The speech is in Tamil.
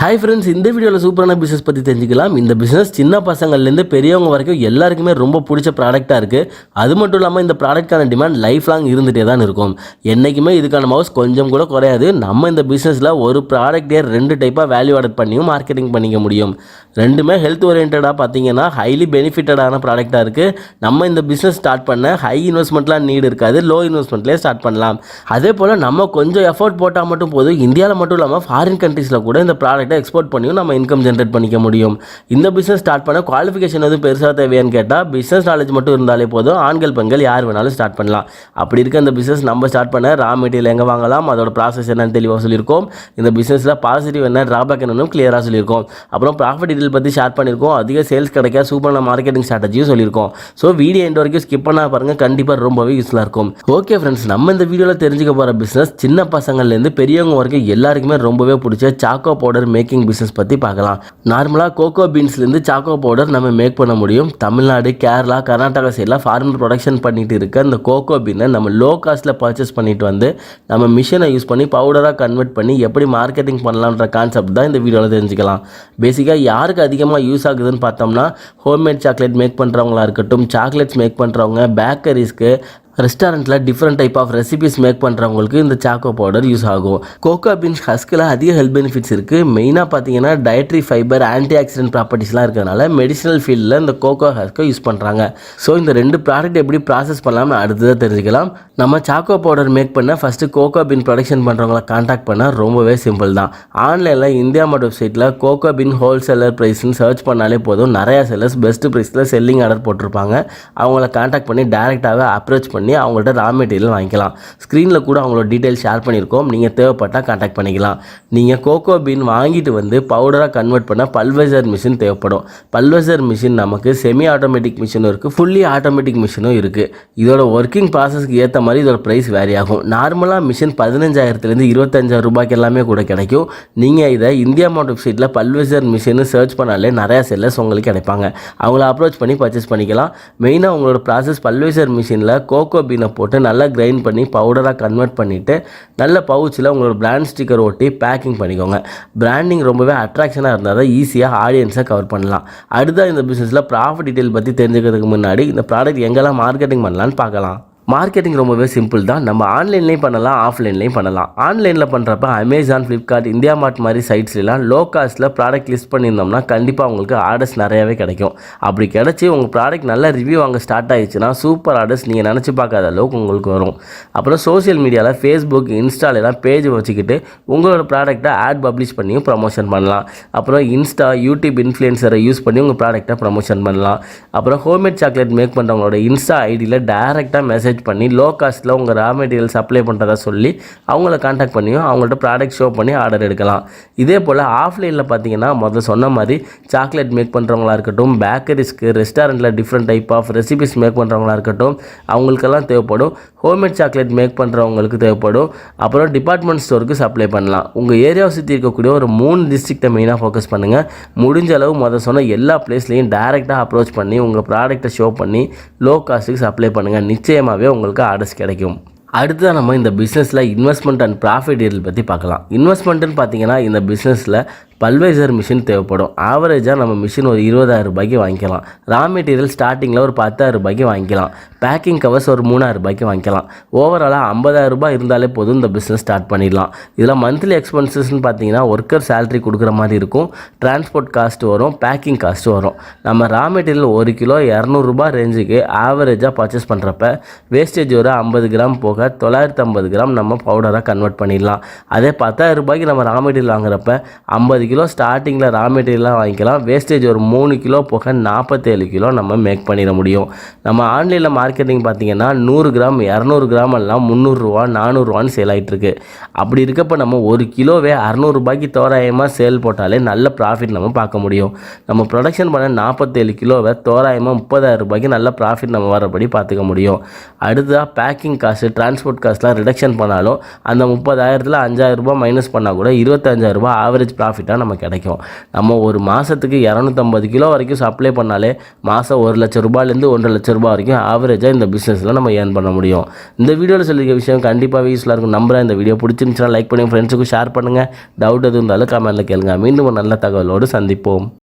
ஹாய் ஃப்ரெண்ட்ஸ், இந்த வீடியோவில் சூப்பரான பிஸ்னஸ் பற்றி தெரிஞ்சுக்கலாம். இந்த பிஸ்னஸ் சின்ன பசங்கள்லேருந்து பெரியவங்க வரைக்கும் எல்லாருக்குமே ரொம்ப பிடிச்ச ப்ராடக்டாக இருக்குது. அது மட்டும் இல்லாமல் இந்த ப்ராடக்டான டிமாண்ட் லைஃப் லாங் இருந்துகிட்டே தான் இருக்கும். என்றைக்குமே இதுக்கான மவுஸ் கொஞ்சம் கூட குறையாது. நம்ம இந்த பிஸ்னஸில் ஒரு ப்ராடக்டே 2 டைப்பாக வேல்யூ ஆட் பண்ணியும் மார்க்கெட்டிங் பண்ணிக்க முடியும். ரெண்டுமே ஹெல்த் ஓரியன்டாக பார்த்தீங்கன்னா ஹைலி பெனிஃபிட்டடான ப்ராடக்டாக இருக்குது. நம்ம இந்த பிஸ்னஸ் ஸ்டார்ட் பண்ண ஹை இன்வெஸ்ட்மெண்ட்லாம் நீடு இருக்காது, லோ இன்வெஸ்ட்மெண்ட்லேயே ஸ்டார்ட் பண்ணலாம். அதே போல் நம்ம கொஞ்சம் எஃபோர்ட் போட்டால் மட்டும் போதும், இந்தியாவில் மட்டும் இல்லாமல் ஃபாரின் கண்ட்ரீஸில் கூட இந்த ப்ராடக்ட்டை எக்ஸ்போர்ட் பண்ணியும் நம்ம இன்கம் ஜென்ரேட் பண்ணிக்க முடியும். இந்த பிஸ்னஸ் ஸ்டார்ட் பண்ண குவாலிஃபிகேஷன் எதுவும் பெருசாக தேவையான்னு கேட்டால் பிஸ்னஸ் நாலேஜ் மட்டும் இருந்தாலே போதும். ஆண்கள் பெண்கள் யார் வேணாலும் ஸ்டார்ட் பண்ணலாம். அப்படி இருக்க இந்த பிஸ்னஸ் நம்ம ஸ்டார்ட் பண்ண ரா மெட்டீரியல் எங்கே வாங்கலாம், அதோட ப்ராசஸ் என்னன்னு தெளிவாக சொல்லியிருக்கோம். இந்த பிஸ்னஸில் பாசிட்டிவ் என்ன, ட்ராபேக் என்னன்னு கிளியராக சொல்லியிருக்கோம். அப்புறம் ப்ராஃபிட் டீல் பற்றி ஷேர் பண்ணியிருக்கோம். அதிக சேல்ஸ் கிடைக்க சூப்பரான மார்க்கெட்டிங் ஸ்ட்ராட்டஜியும் சொல்லியிருக்கோம். ஸோ வீடியோ எண்ட் வரைக்கும் ஸ்கிப் பண்ணால் பாருங்கள், கண்டிப்பாக ரொம்பவே யூஸ்ஃபுல்லாக இருக்கும். ஓகே ஃப்ரெண்ட்ஸ், நம்ம இந்த வீடியோவில் தெரிஞ்சுக்க போகிற பிஸ்னஸ் சின்ன பசங்கள்லேருந்து பெரியவங்க வரைக்கும் எல்லாருக்குமே ரொம்பவே பிடிச்ச சாக்கோ பவுடர் மேக்கிங் பிஸ்னஸ் பற்றி பார்க்கலாம். நார்மலாக கோகோ பீன்ஸ்லேருந்து சாக்கோ பவுடர் நம்ம மேக் பண்ண முடியும். தமிழ்நாடு, கேரளா, கர்நாடகா சைடில் ஃபார்மர் ப்ரொடக்ஷன் பண்ணிட்டு இருக்க இந்த கோகோ பீனை நம்ம லோ காஸ்ட்டில் பர்ச்சேஸ் பண்ணிட்டு வந்து நம்ம மிஷினை யூஸ் பண்ணி பவுடராக கன்வெர்ட் பண்ணி எப்படி மார்க்கெட்டிங் பண்ணலான்ற கான்செப்ட் தான் இந்த வீடியோவில் தெரிஞ்சுக்கலாம். பேசிக்காக யாருக்கு அதிகமாக யூஸ் ஆகுதுன்னு பார்த்தோம்னா, ஹோம்மேட் சாக்லேட் மேக் பண்ணுறவங்களா இருக்கட்டும், சாக்லேட்ஸ் மேக் பண்ணுறவங்க, பேக்கரிஸ்க்கு, ரெஸ்டாரண்ட்டில் different type of recipes make பண்ணுறவங்களுக்கு இந்த சாக்கோ பவுடர் யூஸ் ஆகும். கோகோ பீன்ஸ் ஹஸ்கில் அதிக ஹெல்த் பெனிஃபிட்ஸ் இருக்குது. மெயினாக பார்த்தீங்கன்னா டயட்ரி ஃபைபர், ஆன்டி ஆக்சிடென்ட் ப்ராப்பர்ட்டிஸ்லாம் இருக்கிறதுனால மெடிசனல் ஃபீல்டில் இந்த கோகோ ஹஸ்கை யூஸ் பண்ணுறாங்க. ஸோ இந்த 2 ப்ராடக்ட் எப்படி ப்ராசஸ் பண்ணலாம்னு அடுத்ததாக தெரிஞ்சுக்கலாம். நம்ம சாக்கோ பவுடர் மேக் பண்ண ஃபஸ்ட்டு கோகோ பீன் ப்ரொடக்ஷன் பண்ணுறவங்கள கான்டாக்ட் பண்ண ரொம்பவே சிம்பிள் தான். ஆன்லைனில் இந்தியா மார்ட் வெப்சைட்டில் கோகோ பீன் ஹோல்சேலர் ப்ரைஸ்ன்னு சர்ச் பண்ணாலே போதும். நிறையா செல்லர்ஸ் பெஸ்ட் ப்ரைஸில் செல்லிங் ஆர்டர் போட்டிருப்பாங்க. அவங்கள கான்டாக்ட் பண்ணி டேரெக்டாகவே அப்ரோச் பண்ணி அவங்கள்ட்ட ரா மெட்டீரியல் வாங்கிக்கலாம். ஸ்க்ரீனில் கூட அவங்களோட டீட்டெயில் ஷேர் பண்ணியிருக்கோம். நீங்கள் தேவைப்பட்டால் கான்டாக்ட் பண்ணிக்கலாம். நீங்கள் கோகோ பீன் வாங்கிட்டு வந்து பவுடராக கன்வெர்ட் பண்ண பல்வரைசர் மிஷின் தேவைப்படும். பல்வரைசர் மிஷின் நமக்கு செமி ஆட்டோமேட்டிக் மிஷினும் இருக்குது, ஃபுல்லி ஆட்டோமேட்டிக் மிஷினும் இருக்குது. இதோட ஒர்க்கிங் ப்ராசஸ்க்கு ஏற்ற மாதிரி இதோட ப்ரைஸ் வேரி ஆகும். நார்மலாக மிஷின் 15,000 25,000 ரூபாய்க்கு எல்லாமே கூட கிடைக்கும். நீங்கள் இதை இந்தியா மார்ட் வெப்சைட்டில் பல்வரைசர் மிஷின் சர்ச் பண்ணாலே நிறையா செல்லர்ஸ் உங்களுக்கு கிடைப்பாங்க. அவங்கள அப்ரோச் பண்ணி பர்ச்சேஸ் பண்ணிக்கலாம். மெயினாக உங்களோட ப்ராசஸ் பல்வரைசர் மிஷினில் கோகோ பீனை போட்டு நல்லா கிரைண்ட் பண்ணி பவுடராக கன்வெர்ட் பண்ணிவிட்டு நல்ல பவுச்சில் உங்களோட பிராண்ட் ஸ்டிக்கர் ஒட்டி பேக்கிங் பண்ணிக்கோங்க. பிராண்டிங் ரொம்பவே அட்ராக்ஷனாக இருந்தால் தான் ஈஸியாக ஆடியன்ஸை கவர் பண்ணலாம். அடுத்த இந்த பிஸ்னஸில் ப்ராஃபிட் டீட்டெயில் பற்றி தெரிஞ்சுக்கிறதுக்கு முன்னாடி இந்த ப்ராடக்ட் எங்கெல்லாம் மார்க்கெட்டிங் பண்ணலான்னு பார்க்கலாம். மார்க்கெட்டிங் ரொம்பவே சிம்பிள் தான். நம்ம ஆன்லைன்லேயும் பண்ணலாம், ஆஃப்லைன்லேயும் பண்ணலாம். ஆன்லைனில் பண்ணுறப்ப அமேசான், ஃப்ளிப்கார்ட், இந்தியா மார்ட் மாதிரி சைட்ஸ்லாம் லோ காஸ்ட்டில் ப்ராடக்ட் லிஸ்ட் பண்ணியிருந்தோம்னா கண்டிப்பாக உங்களுக்கு ஆர்டர்ஸ் நிறையாவே கிடைக்கும். அப்படி கிடச்சி உங்கள் ப்ராடக்ட் நல்ல ரிவ்யூ வாங்க ஸ்டார்ட் ஆகிடுச்சுன்னா சூப்பர் ஆர்டர்ஸ் நீங்கள் நினச்சி பார்க்காத அளவுக்கு உங்களுக்கு வரும். அப்புறம் சோஷியல் மீடியாவில் ஃபேஸ்புக், இன்ஸ்டாலெலாம் பேஜ் வச்சுக்கிட்டு உங்களோட ப்ராடக்ட்டை ஆட் பப்ளிஷ் பண்ணியும் ப்ரமோஷன் பண்ணலாம். அப்புறம் இன்ஸ்டா, யூடியூப் இன்ஃப்ளூயன்சரை யூஸ் பண்ணி உங்கள் ப்ராடக்ட்டை ப்ரமோஷன் பண்ணலாம். அப்புறம் ஹோம்மேட் சாக்லேட் மேக் பண்ணுறவங்களோட இன்ஸ்டா ஐடியில் டேரெக்டாக மெசேஜ் பண்ணி லோ காஸ்ட்டில் உங்கள் ரா மெட்டீரியல் சப்ளை பண்ணுறதா சொல்லி அவங்கள கான்டாக்ட் பண்ணியும் அவங்கள்ட்ட ப்ராடக்ட் ஷோ பண்ணி ஆர்டர் எடுக்கலாம். இதே போல் ஆஃப்லைனில் பார்த்தீங்கன்னா முதல்ல சொன்ன மாதிரி சாக்லேட் மேக் பண்ணுறவங்களா இருக்கட்டும், பேக்கரிஸ்க்கு, ரெஸ்டாரண்ட்டில் different type of recipes make பண்ணுறவங்களா இருக்கட்டும், அவங்களுக்கெல்லாம் தேவைப்படும். ஹோம்மேட் சாக்லேட் மேக் பண்ணுறவங்களுக்கு தேவைப்படும். அப்புறம் டிபார்ட்மெண்ட் ஸ்டோருக்கு சப்ளை பண்ணலாம். உங்கள் ஏரியாவை சுற்றி இருக்கக்கூடிய ஒரு 3 டிஸ்ட்ரிக்டை மெயினாக ஃபோக்கஸ் பண்ணுங்கள். முடிஞ்ச அளவு முதல் சொன்ன எல்லா பிளேஸ்லையும் டேரெக்டாக அப்ரோச் பண்ணி உங்கள் ப்ராடக்ட்டை ஷோ பண்ணி லோ காஸ்ட்டுக்கு சப்ளை பண்ணுங்கள். நிச்சயமாகவே உங்களுக்கு ஆர்டர்ஸ் கிடைக்கும். அடுத்ததான் நம்ம இந்த பிஸ்னஸில் இன்வெஸ்ட்மெண்ட் அண்ட் ப்ராஃபிட் டீல் பற்றி பார்க்கலாம். இன்வெஸ்ட்மெண்ட்டுன்னு பார்த்தீங்கன்னா இந்த பிஸ்னஸில் பல்வரைசர் மிஷின் தேவைப்படும். ஆவரேஜாக நம்ம மிஷின் ஒரு 20,000 ரூபாய்க்கு வாங்கிக்கலாம். ரா மெட்டீரியல் ஸ்டார்டிங்கில் ஒரு 10,000 ரூபாய்க்கு வாங்கிக்கலாம். பேக்கிங் கவர்ஸ் ஒரு 3,000 ரூபாய்க்கு வாங்கிக்கலாம். ஓவராலாக 50,000 ரூபாய் இருந்தாலே போதும் இந்த பிஸ்னஸ் ஸ்டார்ட் பண்ணிடலாம். இதில் மந்த்லி எக்ஸ்பென்சஸ்ன்னு பார்த்தீங்கன்னா ஒர்க்கர் சேலரி கொடுக்குற மாதிரி இருக்கும், டிரான்ஸ்போர்ட் காஸ்ட் வரும், பேக்கிங் காஸ்ட் வரும். நம்ம ரா மெட்டீரியல் 1 கிலோ 200 ரூபாய் ரேஞ்சுக்கு ஆவரேஜாக பர்ச்சேஸ் பண்ணுறப்ப வேஸ்டேஜ் ஒரு 50 கிராம் போக 950 கிராம் நம்ம பவுடராக கன்வெர்ட் பண்ணிடலாம். அதே 10,000 ரூபாய்க்கு நம்ம ரா மெட்டீரியல் வாங்குறப்ப 50 கிலோ ஸ்டார்டிங்கில் ரா மெட்டீரியலாக வாங்கிக்கலாம். வேஸ்டேஜ் ஒரு 3 கிலோ போக 47 கிலோ நம்ம மேக் பண்ணிட முடியும். நம்ம ஆன்லைனில் மார்க்கெட்டிங் பார்த்தீங்கன்னா 100 கிராம் 200 கிராம் எல்லாம் 300 ரூபா 400 ரூபான்னு சேல் ஆகிட்டுருக்கு. அப்படி இருக்கப்போ நம்ம 1 கிலோவே 600 ரூபாய்க்கு தோராயமாக சேல் போட்டாலே நல்ல ப்ராஃபிட் நம்ம பார்க்க முடியும். நம்ம ப்ரொடக்ஷன் பண்ண 47 கிலோவை தோராயமாக 30,000 ரூபாய்க்கு நல்ல ப்ராஃபிட் நம்ம வரபடி பார்த்துக்க முடியும். அடுத்ததாக பேக்கிங் காசு, டிரான்ஸ்போர்ட் காஸ்ட்லாம் ரிடக்ஷன் பண்ணாலும் அந்த 30,000ல் 5,000 ரூபாய் மைனஸ் பண்ணால் கூட 25,000 ரூபாய் ஆவரேஜ் ப்ராஃபிட்டாக தான் நமக்கு கிடைக்கும். நம்ம ஒரு மாதத்துக்கு 250 கிலோ வரைக்கும் சப்ளை பண்ணாலே மாதம் 1 லட்சம் ரூபாயிலேருந்து 1.5 லட்சம் ரூபாய் வரைக்கும் ஆவரேஜாக இந்த பிஸ்னஸில் நம்ம ஏர்ன் பண்ண முடியும். இந்த வீடியோவில் சொல்லியிருக்க விஷயம் கண்டிப்பாக யூஸ்ஃபுல்லாக இருக்கும் நம்புறேன். இந்த வீடியோ பிடிச்சிருந்துச்சுன்னா லைக் பண்ணி ஃப்ரெண்ட்ஸுக்கும் ஷேர் பண்ணுங்கள். டவுட் எதுவும் இருந்தாலும் கமெண்ட்டில் கேளுங்க. மீண்டும் ஒரு நல்ல தகவலோடு சந்திப்போம்.